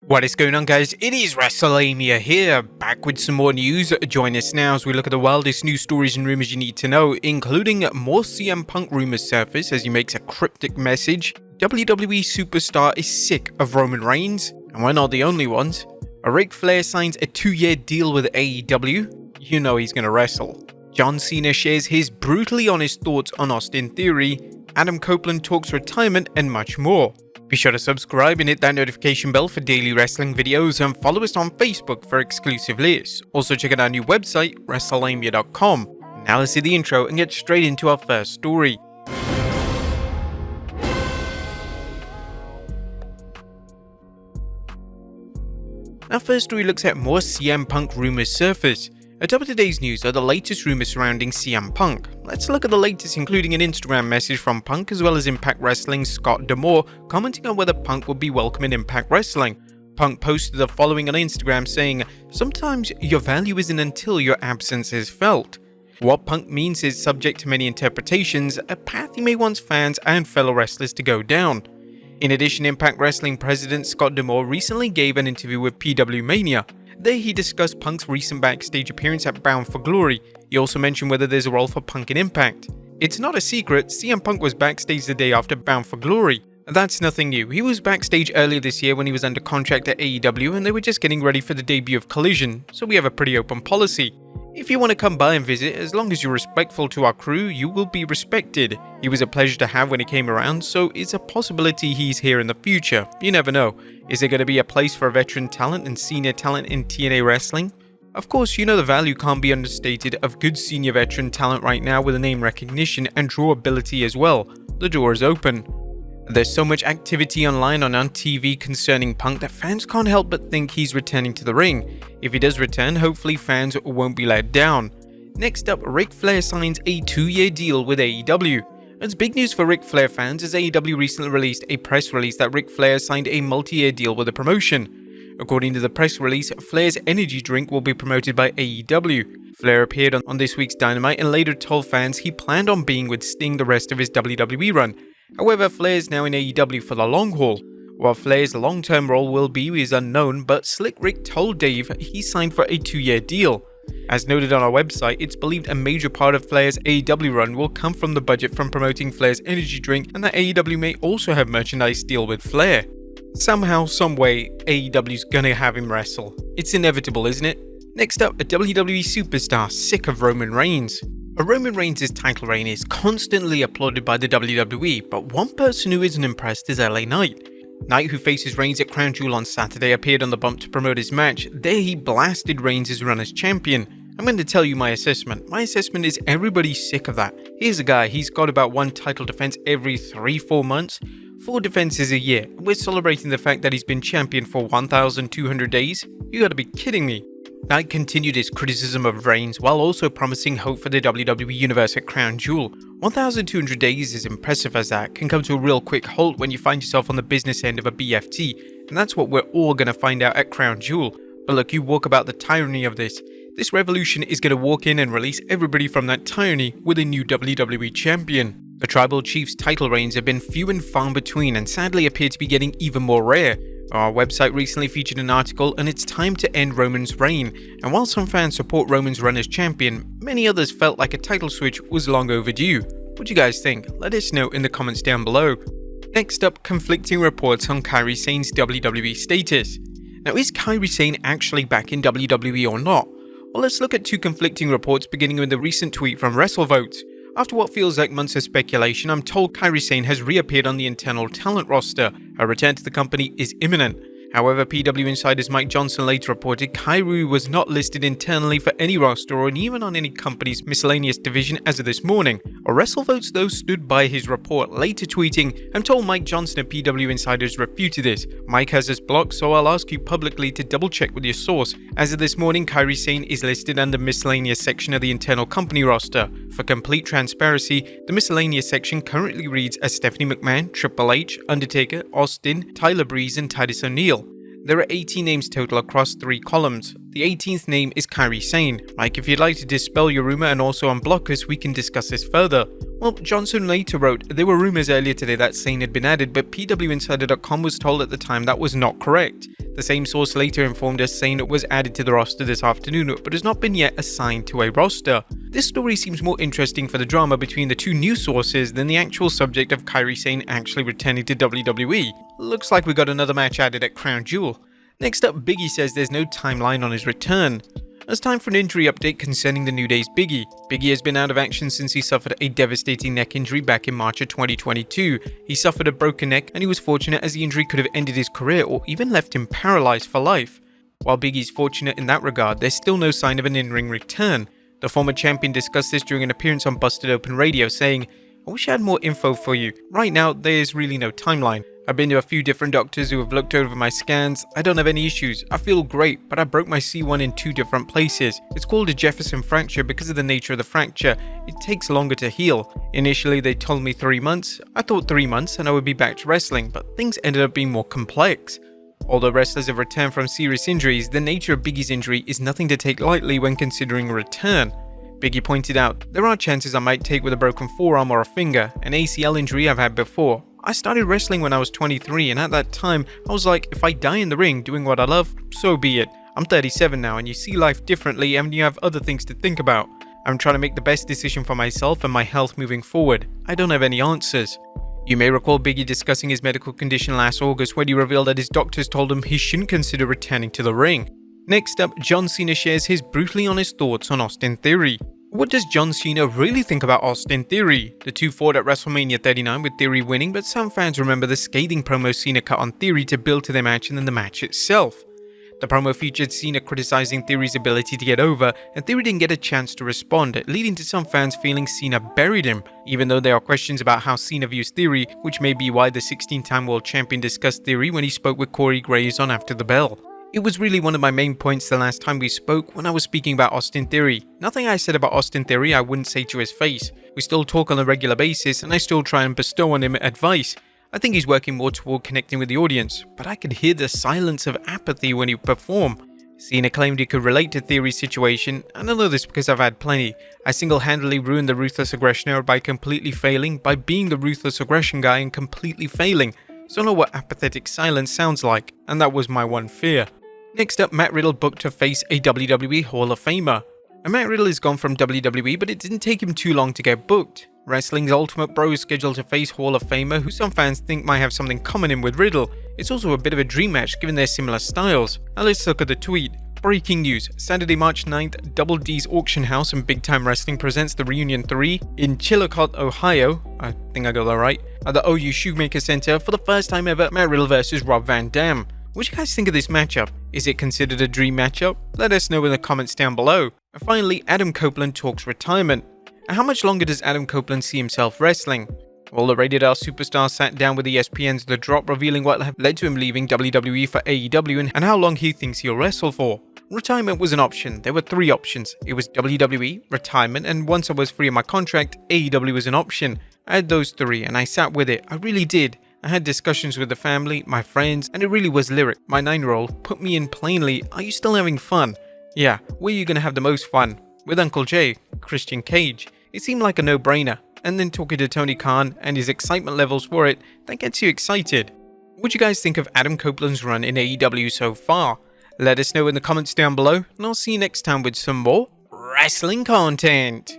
What is going on, guys? It is Wrestlelamia here, back with some more news. Join us now as we look at the wildest news stories and rumors you need to know, including more CM Punk rumors surface as he makes a cryptic message. WWE superstar is sick of Roman Reigns, and we're not the only ones. Ric Flair signs a 2-year deal with AEW. You know he's gonna wrestle. John Cena shares his brutally honest thoughts on Austin Theory. Adam Copeland talks retirement and much more. Be sure to subscribe and hit that notification bell for daily wrestling videos, and follow us on Facebook for exclusive lists. Also check out our new website, Wrestlelamia.com. Now let's see the intro and get straight into our first story. Our first story looks at more CM Punk rumors surface. Atop of today's news are the latest rumors surrounding CM Punk. Let's look at the latest, including an Instagram message from Punk as well as Impact Wrestling's Scott D'Amore commenting on whether Punk would be welcome in Impact Wrestling. Punk posted the following on Instagram saying, "Sometimes your value isn't until your absence is felt." What Punk means is subject to many interpretations, a path he may want fans and fellow wrestlers to go down. In addition, Impact Wrestling president Scott D'Amore recently gave an interview with PW Mania. There he discussed Punk's recent backstage appearance at Bound for Glory. He also mentioned whether there's a role for Punk in Impact. It's not a secret, CM Punk was backstage the day after Bound for Glory. That's nothing new. He was backstage earlier this year when he was under contract at AEW, and they were just getting ready for the debut of Collision, so we have a pretty open policy. If you want to come by and visit, as long as you're respectful to our crew, you will be respected. He was a pleasure to have when he came around, so it's a possibility he's here in the future. You never know. Is there going to be a place for veteran talent and senior talent in TNA wrestling? Of course, you know the value can't be understated of good senior veteran talent right now with a name recognition and draw ability as well. The door is open. There's so much activity online and on TV concerning Punk that fans can't help but think he's returning to the ring. If he does return, hopefully fans won't be let down. Next up, Ric Flair signs a 2-year deal with AEW. It's big news for Ric Flair fans as AEW recently released a press release that Ric Flair signed a multi-year deal with the promotion. According to the press release, Flair's energy drink will be promoted by AEW. Flair appeared on this week's Dynamite and later told fans he planned on being with Sting the rest of his WWE run. However, Flair is now in AEW for the long haul. While Flair's long-term role will be is unknown, but Slick Rick told Dave he signed for a 2-year deal. As noted on our website, it's believed a major part of Flair's AEW run will come from the budget from promoting Flair's energy drink, and that AEW may also have merchandise deal with Flair. Somehow, someway, AEW's gonna have him wrestle. It's inevitable, isn't it? Next up, a WWE superstar sick of Roman Reigns. Roman Reigns' title reign is constantly applauded by the WWE, but one person who isn't impressed is LA Knight. Knight, who faces Reigns at Crown Jewel on Saturday, appeared on the bump to promote his match. There he blasted Reigns' run as champion. I'm going to tell you my assessment. My assessment is everybody's sick of that. Here's a guy, he's got about one title defense every 3-4 months, 4 defenses a year. We're celebrating the fact that he's been champion for 1,200 days? You gotta be kidding me. Knight continued his criticism of Reigns while also promising hope for the WWE Universe at Crown Jewel. 1,200 days is impressive as that can come to a real quick halt when you find yourself on the business end of a BFT, and that's what we're all going to find out at Crown Jewel. But look, you walk about the tyranny of this. This revolution is going to walk in and release everybody from that tyranny with a new WWE champion. The Tribal Chief's title reigns have been few and far between and sadly appear to be getting even more rare. Our website recently featured an article, and it's time to end Roman's reign, and while some fans support Roman's run as champion, many others felt like a title switch was long overdue. What do you guys think? Let us know in the comments down below. Next up, conflicting reports on Kairi Sane's WWE status. Now, is Kairi Sane actually back in WWE or not? Well, let's look at 2 conflicting reports, beginning with a recent tweet from WrestleVotes. After what feels like months of speculation, I'm told Kairi Sane has reappeared on the internal talent roster. Her return to the company is imminent. However, PW Insider's Mike Johnson later reported Kairi was not listed internally for any roster or even on any company's miscellaneous division as of this morning. WrestleVotes though stood by his report, later tweeting, "I'm told Mike Johnson and PW Insiders refuted this. Mike has us blocked, so I'll ask you publicly to double check with your source. As of this morning, Kairi Sane is listed under miscellaneous section of the internal company roster. For complete transparency, the miscellaneous section currently reads as Stephanie McMahon, Triple H, Undertaker, Austin, Tyler Breeze, and Titus O'Neil. There are 18 names total across 3 columns. The 18th name is Kairi Sane. Mike, if you'd like to dispel your rumor and also unblock us, we can discuss this further. Well, Johnson later wrote, there were rumors earlier today that Sane had been added, but PWInsider.com was told at the time that was not correct. The same source later informed us Sane was added to the roster this afternoon, but has not been yet assigned to a roster. This story seems more interesting for the drama between the two news sources than the actual subject of Kairi Sane actually returning to WWE. Looks like we got another match added at Crown Jewel. Next up, Biggie says there's no timeline on his return. It's time for an injury update concerning the New Day's Biggie. Biggie has been out of action since he suffered a devastating neck injury back in March of 2022. He suffered a broken neck and he was fortunate as the injury could have ended his career or even left him paralyzed for life. While Biggie's fortunate in that regard, there's still no sign of an in-ring return. The former champion discussed this during an appearance on Busted Open Radio, saying, "I wish I had more info for you. Right now, there is really no timeline. I've been to a few different doctors who have looked over my scans. I don't have any issues. I feel great, but I broke my C1 in 2 different places. It's called a Jefferson fracture because of the nature of the fracture. It takes longer to heal. Initially, they told me 3 months. I thought 3 months and I would be back to wrestling, but things ended up being more complex." Although wrestlers have returned from serious injuries, the nature of Biggie's injury is nothing to take lightly when considering a return. Biggie pointed out, "There are chances I might take with a broken forearm or a finger, an ACL injury I've had before. I started wrestling when I was 23 and at that time, I was like, if I die in the ring doing what I love, so be it. I'm 37 now and you see life differently and you have other things to think about. I'm trying to make the best decision for myself and my health moving forward. I don't have any answers." You may recall Biggie discussing his medical condition last August when he revealed that his doctors told him he shouldn't consider returning to the ring. Next up, John Cena shares his brutally honest thoughts on Austin Theory. What does John Cena really think about Austin Theory? The two fought at WrestleMania 39 with Theory winning, but some fans remember the scathing promo Cena cut on Theory to build to their match and then the match itself. The promo featured Cena criticizing Theory's ability to get over, and Theory didn't get a chance to respond, leading to some fans feeling Cena buried him, even though there are questions about how Cena views Theory, which may be why the 16-time world champion discussed Theory when he spoke with Corey Graves on After the Bell. It was really one of my main points the last time we spoke when I was speaking about Austin Theory. Nothing I said about Austin Theory I wouldn't say to his face. We still talk on a regular basis and I still try and bestow on him advice. I think he's working more toward connecting with the audience, but I could hear the silence of apathy when he performed. Cena claimed he could relate to Theory's situation, and I know this because I've had plenty. I single-handedly ruined the Ruthless Aggression era by completely failing, by being the Ruthless Aggression guy and completely failing. So I know what apathetic silence sounds like, and that was my one fear. Next up, Matt Riddle booked to face a WWE Hall of Famer. And Matt Riddle is gone from WWE, but it didn't take him too long to get booked. Wrestling's Ultimate Bro is scheduled to face Hall of Famer, who some fans think might have something common in with Riddle. It's also a bit of a dream match given their similar styles. Now let's look at the tweet. Breaking news, Saturday, March 9th, Double D's Auction House and Big Time Wrestling presents the Reunion 3 in Chillicothe, Ohio, I think I got that right, at the OU Shoemaker Center for the first time ever, Matt Riddle vs Rob Van Dam. What do you guys think of this matchup? Is it considered a dream matchup? Let us know in the comments down below. And finally, Adam Copeland talks retirement. And how much longer does Adam Copeland see himself wrestling? Well, the Rated R superstar sat down with ESPN's The Drop, revealing what led to him leaving WWE for AEW and how long he thinks he'll wrestle for. Retirement was an option. There were 3 options. It was WWE, retirement, and once I was free of my contract, AEW was an option. I had those 3 and I sat with it. I really did. I had discussions with the family, my friends, and it really was lyric. My 9-year-old put me in plainly, "Are you still having fun?" Yeah, where are you gonna have the most fun? With Uncle Jay, Christian Cage. It seemed like a no-brainer. And then talking to Tony Khan and his excitement levels for it, that gets you excited. What do you guys think of Adam Copeland's run in AEW so far? Let us know in the comments down below, and I'll see you next time with some more wrestling content.